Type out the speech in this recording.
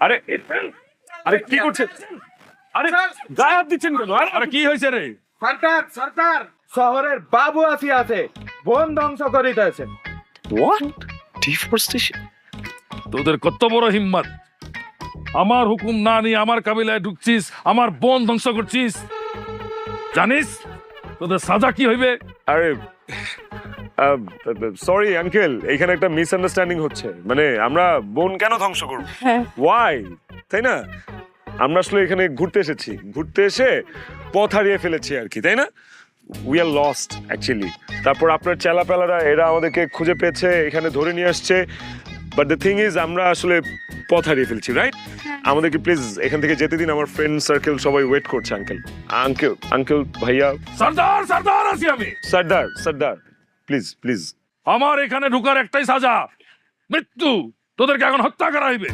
আরে আরে কি করছেন? আরে গায়ে হাত দিচ্ছেন কেন? আরে কি হয়েছে রে? সরকার সরকার শহরের বাবু আছে বন ধ্বংস করিতেছে। হোয়াট? ডিফরেস্টেশন? তোদের কত বড় হিম্মত! আমার হুকুম না নিয়ে আমার কাবিলায় ঢুকছিস, আমার বন ধ্বংস করছিস। জানিস তোদের সাজা কি হইবে? আরে সরি আঙ্কেল, এখানে একটা মিসআন্ডারস্ট্যান্ডিং হচ্ছে। মানে আমরা বন কেন ধ্বংস করব? ওয়াই, তাই না? আমরা আসলে এখানে ঘুরতে এসেছি, ঘুরতে এসে পথ হারিয়ে ফেলেছি আর কি, তাই না? We are lost actually. তারপর আপনার চেলাপেলারা এরা আমাদেরকে খুঁজে পেয়েছে, এখানে ধরে নিয়ে আসছে। বাট দ্য থিং ইজ আমরা আসলে পথ হারিয়ে ফেলছি, রাইট? আমাদেরকে প্লিজ এখান থেকে যেতে দিন, আমার ফ্রেন্ড সার্কেল সবাই ওয়েট করছে। আঙ্কেল আঙ্কেল আঙ্কেল ভাইয়া, সর্দার সর্দার আছি আমি। সর্দার সর্দার, প্লিজ প্লিজ। আমার এখানে ঢুকার একটাই সাজা, মৃত্যু। তোদেরকে এখন হত্যা করা হইবে।